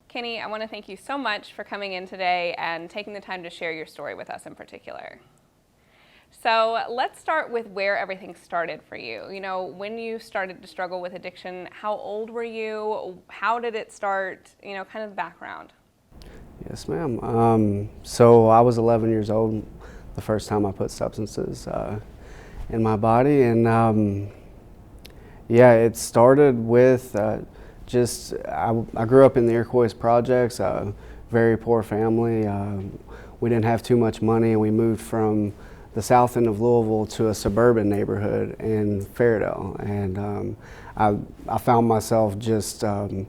Kenny, I want to thank you so much for coming in today and taking the time to share your story with us in particular. So let's start with where everything started for you. You know, when you started to struggle with addiction, how old were you? How did it start? You know, kind of the background. Yes, ma'am. So I was 11 years old the first time I put substances in my body, and yeah, it started with I grew up in the Iroquois projects, very poor family. We didn't have too much money, and we moved from the south end of Louisville to a suburban neighborhood in Fairdale, and I found myself just in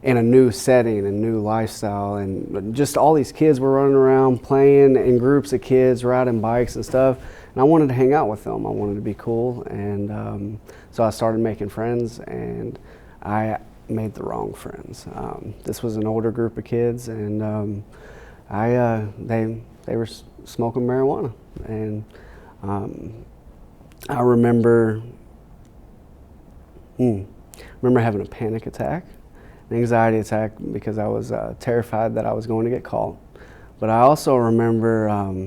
a new setting, a new lifestyle, and just all these kids were running around playing in groups of kids, riding bikes and stuff, and I wanted to hang out with them. I wanted to be cool, and so I started making friends, and I made the wrong friends. This was an older group of kids, and they were smoking marijuana, and I remember having a panic attack, an anxiety attack, because I was terrified that I was going to get caught. But I also remember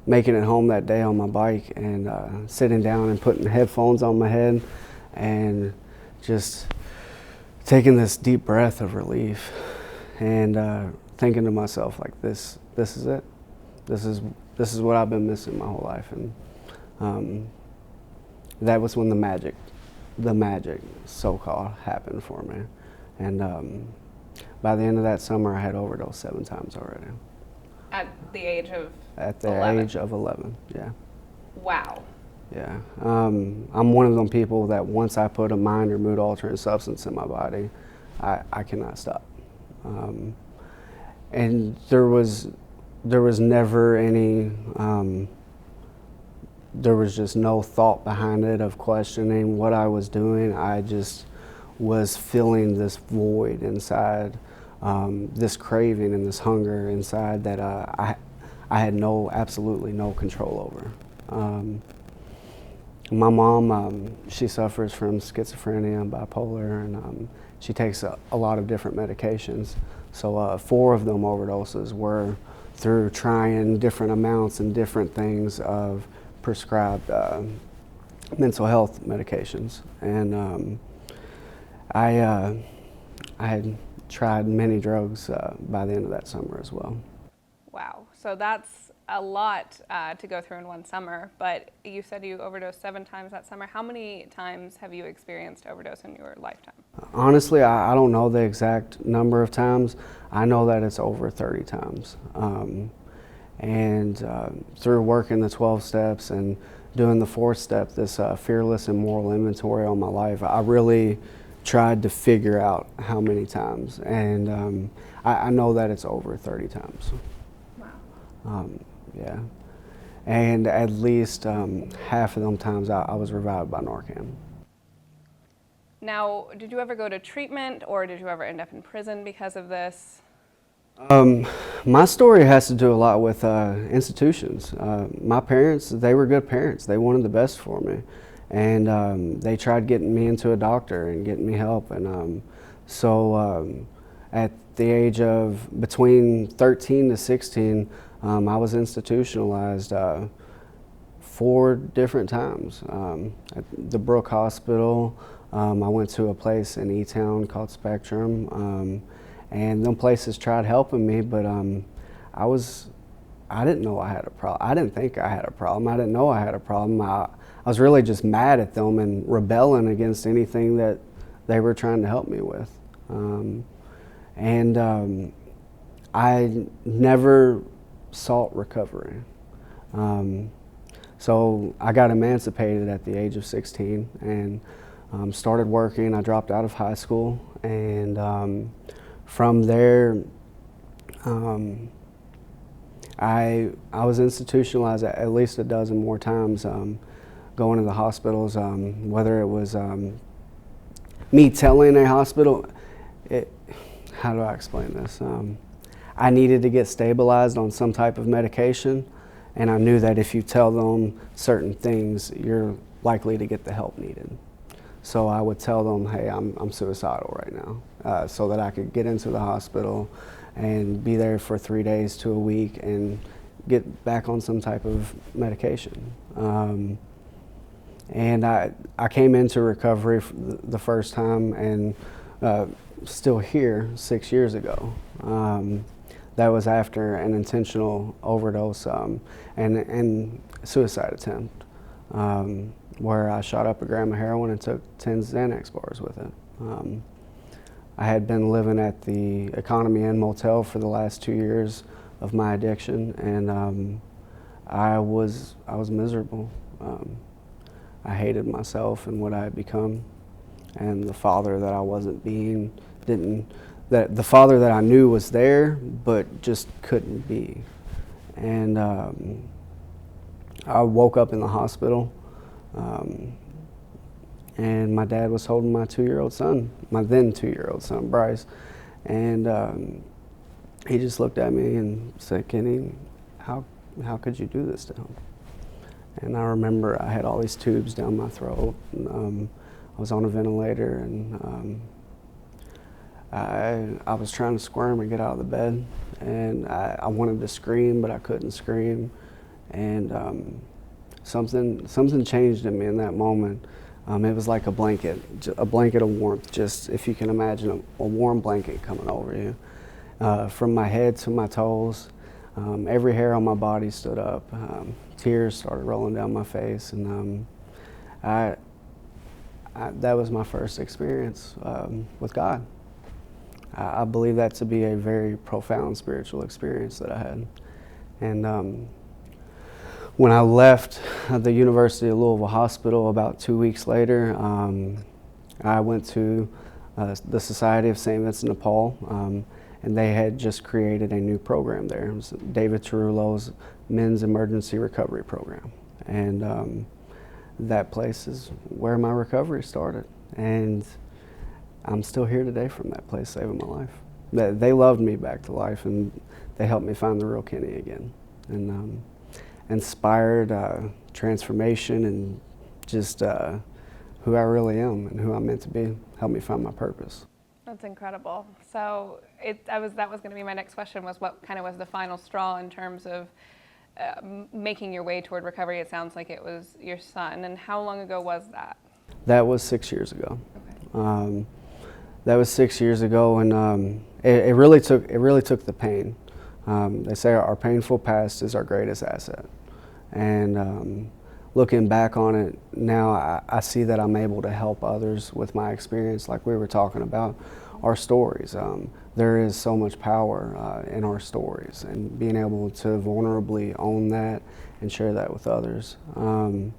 making it home that day on my bike and sitting down and putting headphones on my head and just taking this deep breath of relief and thinking to myself, like, this is it. This is what I've been missing my whole life. And that was when the magic so-called happened for me. And by the end of that summer, I had overdosed 7 times already. At the age of At the 11? age of 11, yeah. Wow. Yeah. I'm one of them people that once I put a mind or mood altering substance in my body, I cannot stop. And there was never any, there was just no thought behind it of questioning what I was doing. I just was feeling this void inside, this craving and this hunger inside that I had absolutely no control over. My mom, she suffers from schizophrenia and bipolar, and she takes a lot of different medications. So 4 of them overdoses were through trying different amounts and different things of prescribed mental health medications. And I had tried many drugs by the end of that summer as well. Wow. So that's a lot to go through in one summer, but you said you overdosed 7 times that summer. How many times have you experienced overdose in your lifetime? Honestly, I don't know the exact number of times. I know that it's over 30 times. And through working the 12 steps and doing the 4th step, this fearless and moral inventory on my life, I really tried to figure out how many times. And I know that it's over 30 times. Wow. Yeah. And at least half of them times I was revived by Narcan. Now, did you ever go to treatment, or did you ever end up in prison because of this? My story has to do a lot with institutions. My parents, they were good parents. They wanted the best for me. And they tried getting me into a doctor and getting me help. And so at the age of between 13 to 16, I was institutionalized 4 different times. At the Brook Hospital, I went to a place in E-Town called Spectrum, and them places tried helping me, but I didn't know I had a problem. I didn't think I had a problem. I didn't know I had a problem. I was really just mad at them and rebelling against anything that they were trying to help me with. I never sought recovery. So I got emancipated at the age of 16 and started working. I dropped out of high school, and from there I was institutionalized at least a dozen more times, going to the hospitals, whether it was me telling a hospital, how do I explain this? I needed to get stabilized on some type of medication, and I knew that if you tell them certain things, you're likely to get the help needed. So I would tell them, hey, I'm suicidal right now. so that I could get into the hospital and be there for 3 days to a week and get back on some type of medication. And I came into recovery for the first time, and still here 6 years ago. That was after an intentional overdose and suicide attempt, where I shot up a gram of heroin and took 10 Xanax bars with it. I had been living at the Economy Inn Motel for the last 2 years of my addiction, and I was miserable. I hated myself and what I had become, and the father that I wasn't being that the father that I knew was there, but just couldn't be. And I woke up in the hospital, and my dad was holding my 2-year-old son, my then 2-year-old son, Bryce, and he just looked at me and said, "Kenny, how could you do this to him?" And I remember I had all these tubes down my throat, and I was on a ventilator, and I was trying to squirm and get out of the bed, and I wanted to scream, but I couldn't scream, and something changed in me in that moment. It was like a blanket of warmth, just if you can imagine a warm blanket coming over you. From my head to my toes, every hair on my body stood up. Tears started rolling down my face, and that was my first experience with God. I believe that to be a very profound spiritual experience that I had. And when I left the University of Louisville Hospital about 2 weeks later, I went to the Society of St. Vincent de Paul, and they had just created a new program there. It was David Tarullo's Men's Emergency Recovery Program. And that place is where my recovery started. And I'm still here today from that place, saving my life. They loved me back to life, and they helped me find the real Kenny again. And inspired transformation and just who I really am and who I'm meant to be, helped me find my purpose. That's incredible. So that was going to be my next question, was what kind of was the final straw in terms of making your way toward recovery? It sounds like it was your son. And how long ago was that? That was 6 years ago. Okay. That was 6 years ago, and it really took the pain. They say our painful past is our greatest asset. And looking back on it now, I see that I'm able to help others with my experience, like we were talking about, our stories. There is so much power in our stories, and being able to vulnerably own that and share that with others. And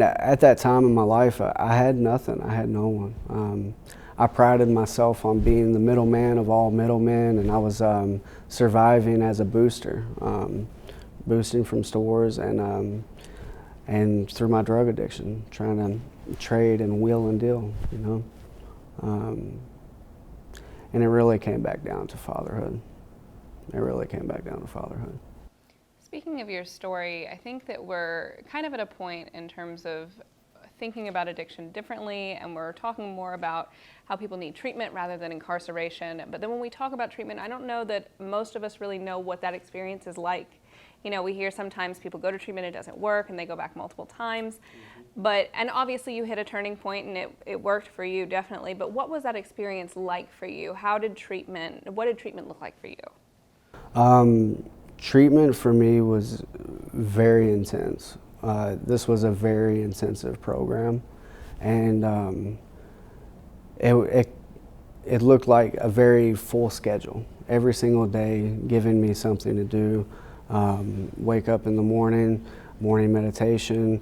at that time in my life, I had nothing. I had no one. I prided myself on being the middleman of all middlemen, and I was surviving as a booster, boosting from stores and through my drug addiction, trying to trade and wheel and deal, you know. And it really came back down to fatherhood. Speaking of your story, I think that we're kind of at a point in terms of thinking about addiction differently, and we're talking more about how people need treatment rather than incarceration. But then when we talk about treatment, I don't know that most of us really know what that experience is like. You know, we hear sometimes people go to treatment, it doesn't work, and they go back multiple times. Mm-hmm. And obviously you hit a turning point, and it worked for you, definitely. But what was that experience like for you? What did treatment look like for you? Treatment for me was very intense. This was a very intensive program, and it looked like a very full schedule. Every single day giving me something to do. Wake up in the morning meditation,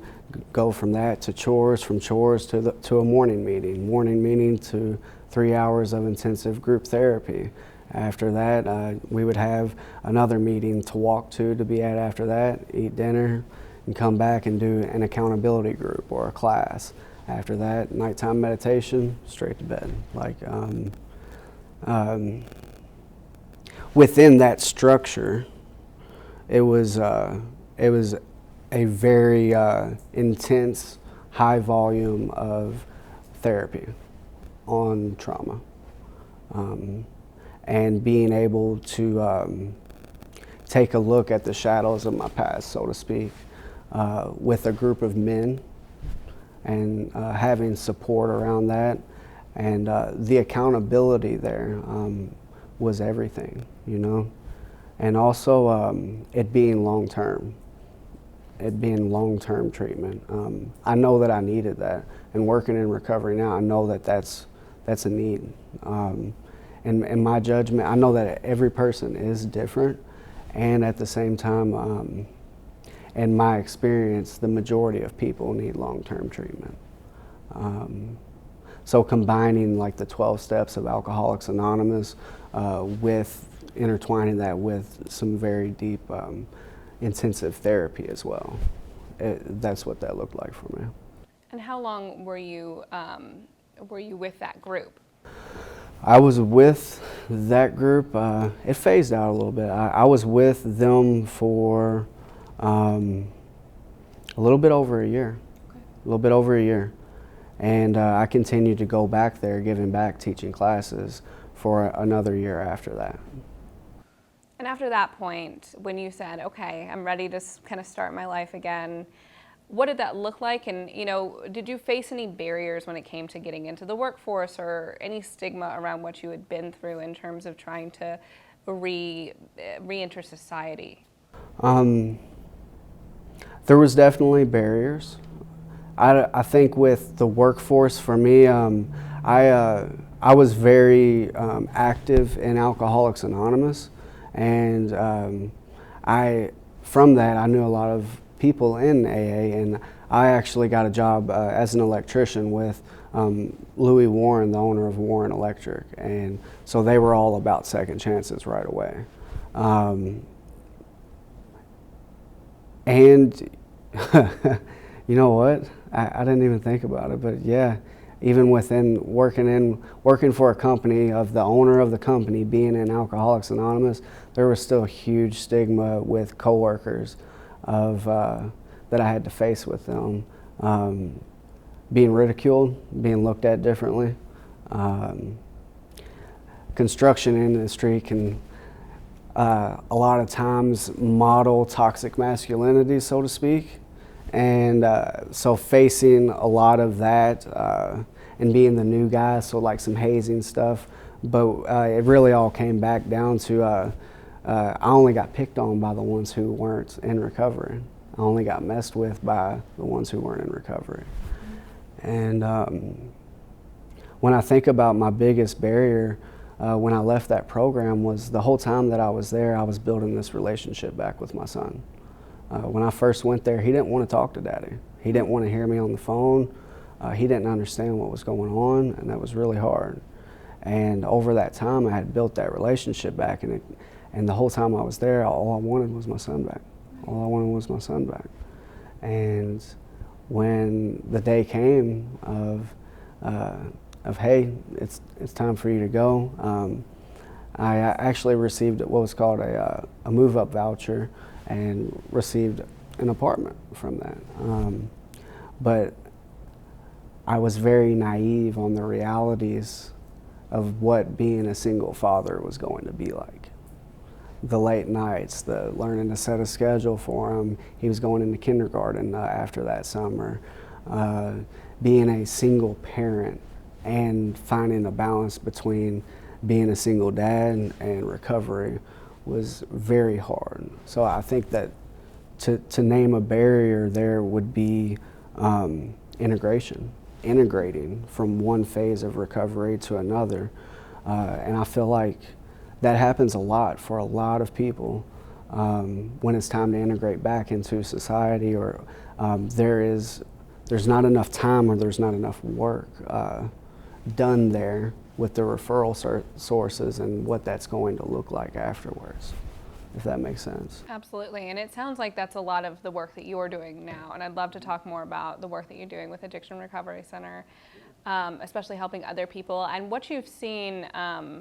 go from that to chores, from chores to a morning meeting to 3 hours of intensive group therapy. After that, we would have another meeting to walk to be at after that, eat dinner, and come back and do an accountability group or a class. After that, nighttime meditation, straight to bed. Within that structure, it was a very intense, high volume of therapy on trauma. and being able to take a look at the shadows of my past, so to speak, with a group of men, and having support around that, and the accountability there was everything, you know, and also it being long-term. It being long-term treatment. I know that I needed that, and working in recovery now, I know that that's a need. In my judgment, I know that every person is different, and at the same time, in my experience, the majority of people need long-term treatment. So combining like the 12 steps of Alcoholics Anonymous with intertwining that with some very deep intensive therapy as well. That's what that looked like for me. And how long were you with that group? I was with that group, it phased out a little bit. I was with them for a little bit over a year. Okay. A little bit over a year. And I continued to go back there, giving back, teaching classes for another year after that. And after that point, when you said, okay, I'm ready to kind of start my life again, what did that look like? And, you know, did you face any barriers when it came to getting into the workforce, or any stigma around what you had been through in terms of trying to re-enter society? There was definitely barriers. I think with the workforce for me, I was very active in Alcoholics Anonymous, and from that I knew a lot of people in AA, and I actually got a job as an electrician with Louis Warren, the owner of Warren Electric, and so they were all about second chances right away. And you know what? I didn't even think about it, but yeah, even within working for a company of the owner of the company being in Alcoholics Anonymous, there was still a huge stigma with coworkers of that I had to face with them, being ridiculed, being looked at differently. Construction industry can a lot of times model toxic masculinity, so to speak. And so facing a lot of that and being the new guy, so like some hazing stuff, but it really all came back down to I only got picked on by the ones who weren't in recovery. I only got messed with by the ones who weren't in recovery. And when I think about my biggest barrier when I left that program was the whole time that I was there, I was building this relationship back with my son. When I first went there, he didn't want to talk to Daddy. He didn't want to hear me on the phone. He didn't understand what was going on, and that was really hard. And over that time, I had built that relationship back, and the whole time I was there, all I wanted was my son back. All I wanted was my son back. And when the day came of hey, it's time for you to go, I actually received what was called a move-up voucher, and received an apartment from that. But I was very naive on the realities of what being a single father was going to be like. The late nights, the learning to set a schedule for him. He was going into kindergarten after that summer. Being a single parent and finding a balance between being a single dad and recovery was very hard. So I think that to name a barrier there would be integrating from one phase of recovery to another. And I feel like that happens a lot for a lot of people when it's time to integrate back into society, or there's not enough time, or there's not enough work done there with the referral sources and what that's going to look like afterwards, if that makes sense. Absolutely, and it sounds like that's a lot of the work that you're doing now, and I'd love to talk more about the work that you're doing with Addiction Recovery Center, especially helping other people, and what you've seen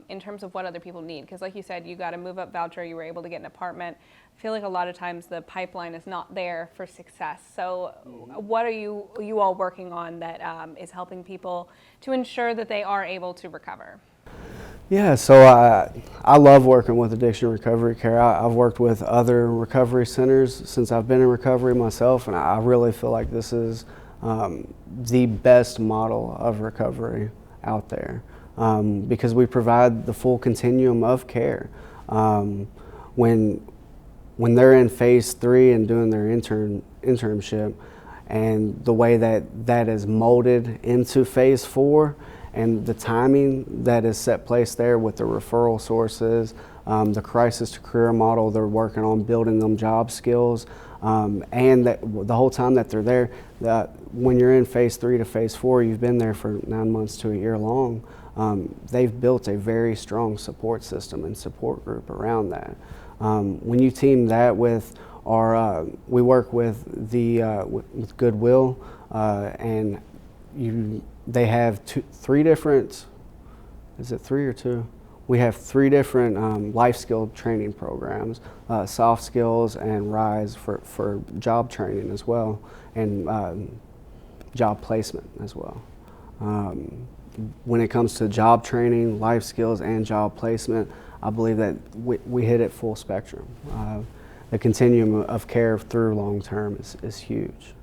in terms of what other people need, because like you said, you got a move-up voucher, you were able to get an apartment. I feel like a lot of times the pipeline is not there for success. So what are you all working on that is helping people to ensure that they are able to recover? Yeah, so I love working with addiction recovery care. I've worked with other recovery centers since I've been in recovery myself, and I really feel like this is the best model of recovery out there, because we provide the full continuum of care. When they're in phase 3 and doing their internship, and the way that is molded into phase 4, and the timing that is set place there with the referral sources, the crisis to career model they're working on, building them job skills, and that the whole time that they're there, when you're in phase 3 to phase 4, you've been there for 9 months to a year long. They've built a very strong support system and support group around that. When you team that with we work with with Goodwill, and they have 3 different, is it 3 or 2? We have 3 different life skill training programs, soft skills and RISE for job training as well, and job placement as well. When it comes to job training, life skills, and job placement, I believe that we hit it full spectrum. The continuum of care through long term is huge.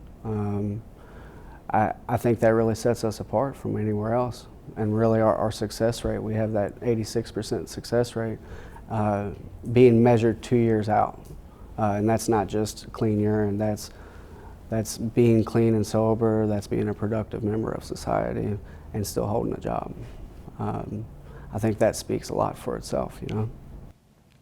I think that really sets us apart from anywhere else. And really our success rate, we have that 86% success rate being measured 2 years out. And that's not just clean urine, that's being clean and sober, that's being a productive member of society and still holding a job. I think that speaks a lot for itself, you know.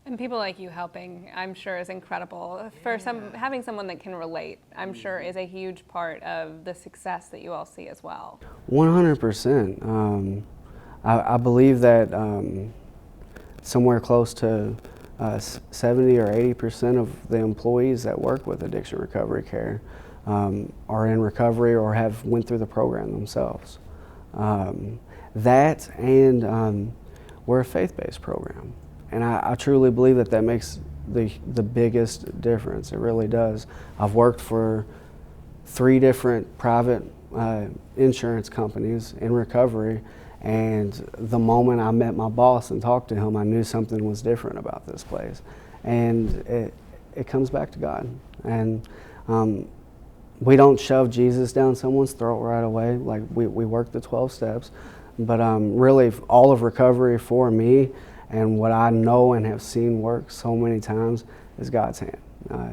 And people like you helping, I'm sure, is incredible. For having someone that can relate, I'm sure, is a huge part of the success that you all see as well. 100%. I believe that somewhere close to 70 or 80% of the employees that work with addiction recovery care are in recovery or have went through the program themselves. That and we're a faith-based program. And I truly believe that makes the biggest difference. It really does. I've worked for 3 different private insurance companies in recovery, and the moment I met my boss and talked to him, I knew something was different about this place. And it comes back to God. And we don't shove Jesus down someone's throat right away. Like we work the 12 steps, but really all of recovery for me, and what I know and have seen work so many times, is God's hand.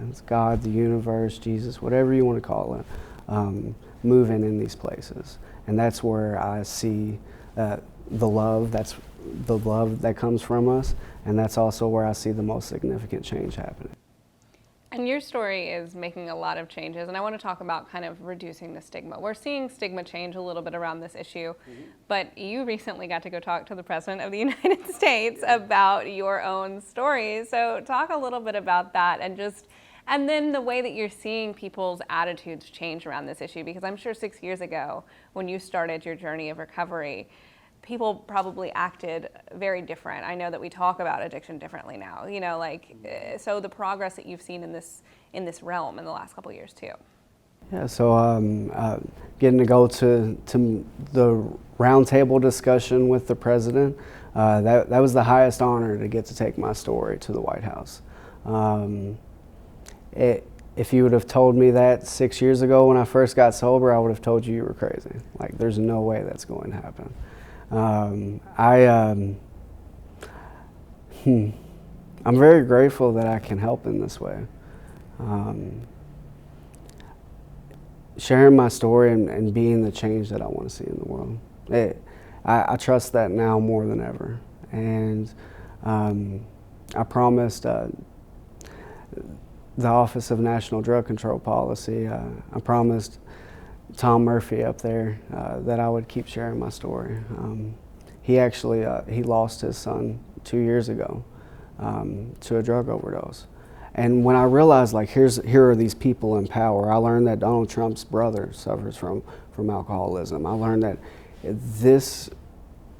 It's God, the universe, Jesus, whatever you want to call it, moving in these places. And that's where I see the love that comes from us, and that's also where I see the most significant change happening. And your story is making a lot of changes, and I want to talk about kind of reducing the stigma. We're seeing stigma change a little bit around this issue, but you recently got to go talk to the President of the United States about your own story. So talk a little bit about that, and then the way that you're seeing people's attitudes change around this issue, because I'm sure 6 years ago, when you started your journey of recovery, people probably acted very different. I know that we talk about addiction differently now, you know, so the progress that you've seen in this realm in the last couple of years too. Yeah, so getting to go to the roundtable discussion with the president, that was the highest honor, to get to take my story to the White House. If you would have told me that 6 years ago when I first got sober, I would have told you were crazy. Like, there's no way that's going to happen. I'm very grateful that I can help in this way. Sharing my story and being the change that I want to see in the world. I trust that now more than ever. And I promised the Office of National Drug Control Policy, I promised Tom Murphy up there that I would keep sharing my story. He actually he lost his son 2 years ago to a drug overdose. And when I realized, like, here are these people in power, I learned that Donald Trump's brother suffers from alcoholism. I learned that this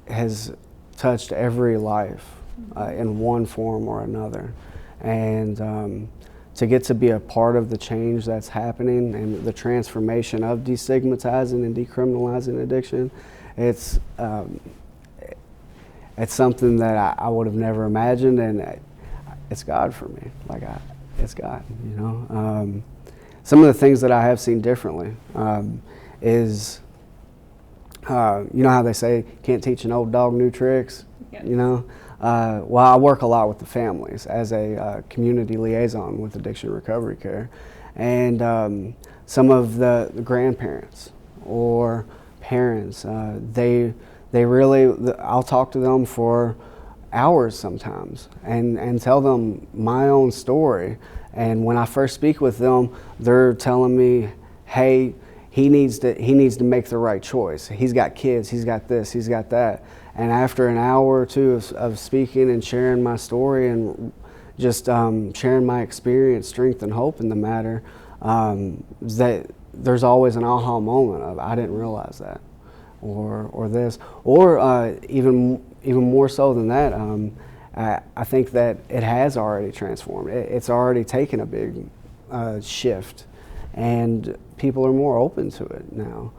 has touched every life in one form or another. And to get to be a part of the change that's happening and the transformation of destigmatizing and decriminalizing addiction, it's something that I would have never imagined, and it's God for me. Like it's God, you know. Some of the things that I have seen differently is, you know how they say, can't teach an old dog new tricks, Yeah. you know? Well, I work a lot with the families as a community liaison with addiction recovery care. And some of the grandparents or parents, they really, I'll talk to them for hours sometimes and tell them my own story. And when I first speak with them, they're telling me, hey, he needs to make the right choice. He's got kids, he's got this, he's got that. And after an hour or two of speaking and sharing my story and just sharing my experience, strength, and hope in the matter, that there's always an aha moment of, I didn't realize that, or this, or even more so than that. I think that it has already transformed. It's already taken a big shift, and people are more open to it now.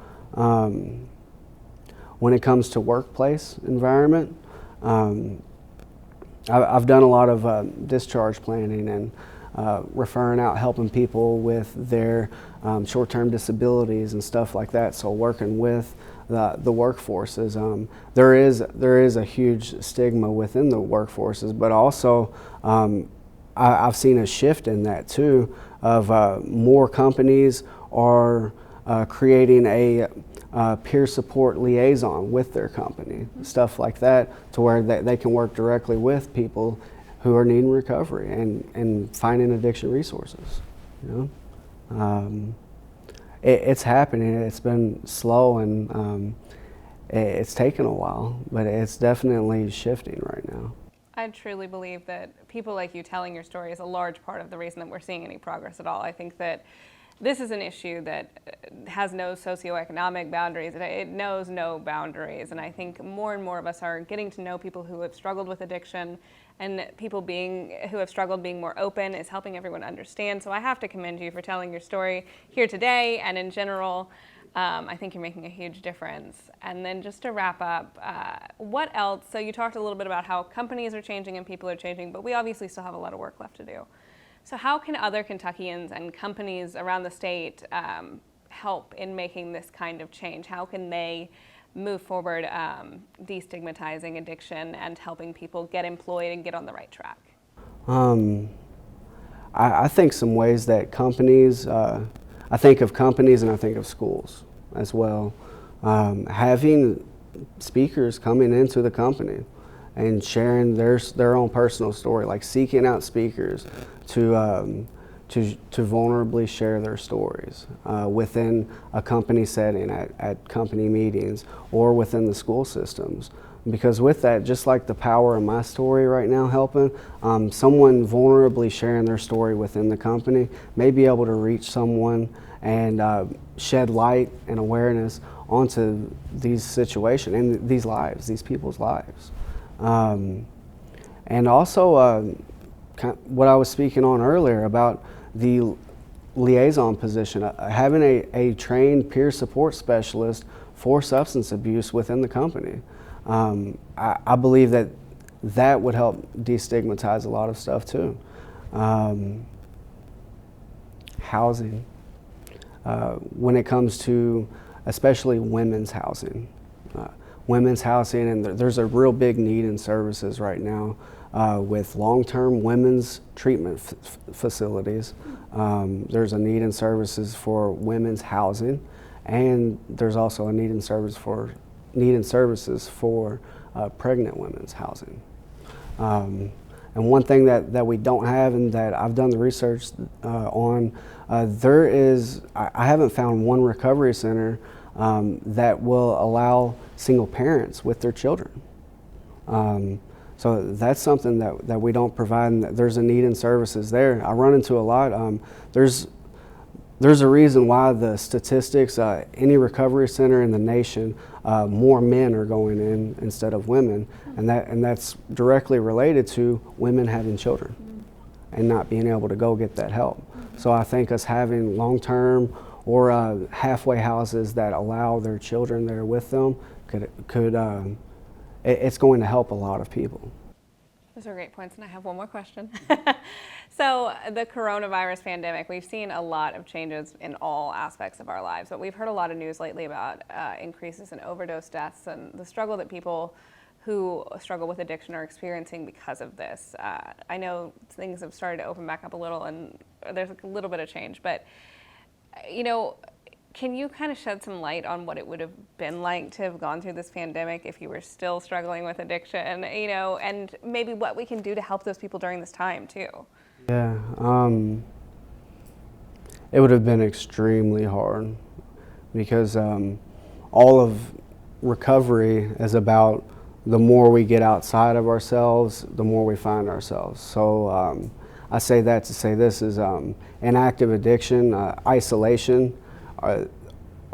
When it comes to workplace environment, I've done a lot of discharge planning and referring out, helping people with their short-term disabilities and stuff like that. So working with the workforces, there is a huge stigma within the workforces, but also I've seen a shift in that too, of more companies are creating a peer support liaison with their company, stuff like that, to where they can work directly with people who are needing recovery and finding addiction resources. You know, it's happening. It's been slow and it's taken a while, but it's definitely shifting right now. I truly believe that people like you telling your story is a large part of the reason that we're seeing any progress at all. I think that this is an issue that has no socioeconomic boundaries. It knows no boundaries. And I think more and more of us are getting to know people who have struggled with addiction, and people who have struggled being more open is helping everyone understand. So I have to commend you for telling your story here today and in general. I think you're making a huge difference. And then just to wrap up, what else? So you talked a little bit about how companies are changing and people are changing, but we obviously still have a lot of work left to do. So how can other Kentuckians and companies around the state help in making this kind of change? How can they move forward destigmatizing addiction and helping people get employed and get on the right track? I think some ways that companies, I think of companies and I think of schools as well. Having speakers coming into the company and sharing their own personal story, like seeking out speakers to vulnerably share their stories within a company setting, at company meetings, or within the school systems. Because with that, just like the power of my story right now helping, someone vulnerably sharing their story within the company may be able to reach someone and shed light and awareness onto these situations and these lives, these people's lives. And also what I was speaking on earlier about the liaison position, having a trained peer support specialist for substance abuse within the company. I believe that would help destigmatize a lot of stuff too. Housing, when it comes to especially women's housing. And there's a real big need in services right now with long-term women's treatment facilities. There's a need in services for women's housing, and there's also a need in services for pregnant women's housing. And one thing that we don't have, and that I've done the research on, I haven't found one recovery center that will allow single parents with their children. So that's something that we don't provide, and there's a need in services there. I run into a lot. There's a reason why the statistics, any recovery center in the nation, more men are going in instead of women, and that's directly related to women having children and not being able to go get that help. So I think us having long-term or halfway houses that allow their children there with them could it's going to help a lot of people. Those are great points, and I have one more question. So the coronavirus pandemic, we've seen a lot of changes in all aspects of our lives, but we've heard a lot of news lately about increases in overdose deaths and the struggle that people who struggle with addiction are experiencing because of this. I know things have started to open back up a little, and there's a little bit of change, but can you kind of shed some light on what it would have been like to have gone through this pandemic if you were still struggling with addiction, and maybe what we can do to help those people during this time too? Yeah, it would have been extremely hard because all of recovery is about the more we get outside of ourselves, the more we find ourselves. So I say that to say this is an active addiction, isolation.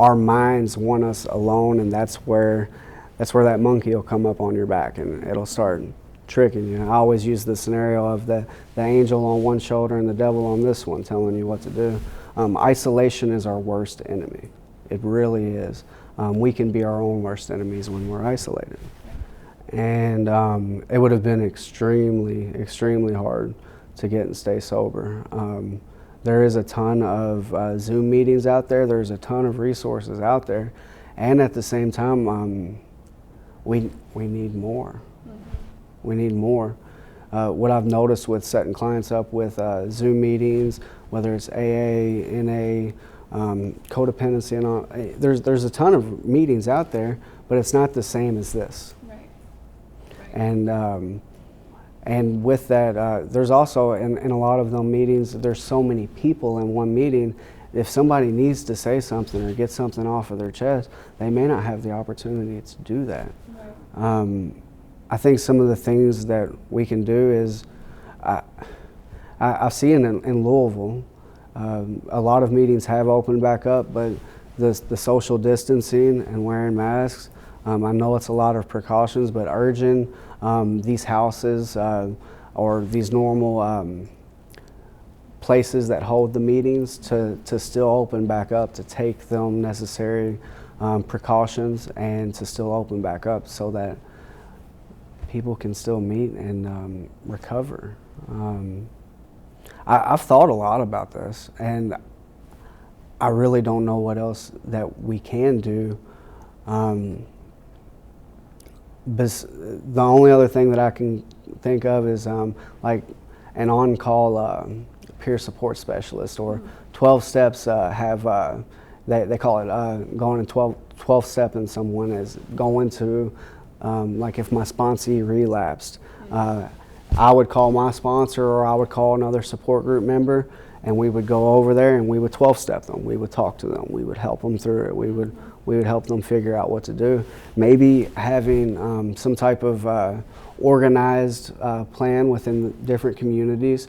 Our minds want us alone, and that's where that monkey will come up on your back and it'll start tricking you. I always use the scenario of the angel on one shoulder and the devil on this one telling you what to do. Isolation is our worst enemy. It really is. We can be our own worst enemies when we're isolated. And it would have been extremely, extremely hard to get and stay sober. There is a ton of Zoom meetings out there. There's a ton of resources out there. And at the same time, we need more. Mm-hmm. We need more. What I've noticed with setting clients up with Zoom meetings, whether it's AA, NA, codependency, and all, there's a ton of meetings out there, but it's not the same as this. Right. And with that, there's also, in a lot of them meetings, there's so many people in one meeting. If somebody needs to say something or get something off of their chest, they may not have the opportunity to do that. Right. I think some of the things that we can do is, I see in Louisville, a lot of meetings have opened back up, but the social distancing and wearing masks, I know it's a lot of precautions, but urging these houses or these normal places that hold the meetings to still open back up, to take them necessary precautions and to still open back up so that people can still meet and recover. I've thought a lot about this, and I really don't know what else that we can do. But the only other thing that I can think of is like an on-call peer support specialist, or 12 steps have, they call it going in 12 stepping someone is going to, like if my sponsee relapsed, I would call my sponsor or I would call another support group member, and we would go over there and we would 12-step them. We would talk to them. We would help them through it. We would help them figure out what to do. Maybe having some type of organized plan within different communities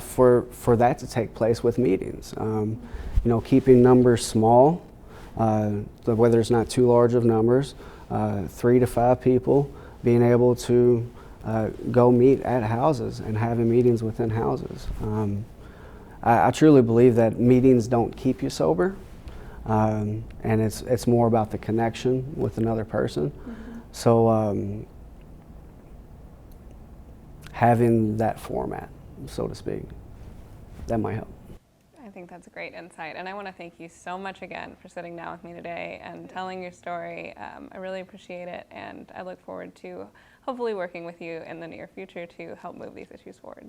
for that to take place with meetings. Keeping numbers small, whether it's not too large of numbers, 3 to 5 people, being able to go meet at houses and having meetings within houses. I truly believe that meetings don't keep you sober, and it's more about the connection with another person. Mm-hmm. So having that format, so to speak, that might help. I think that's a great insight, and I want to thank you so much again for sitting down with me today and telling your story. I really appreciate it, and I look forward to hopefully working with you in the near future to help move these issues forward.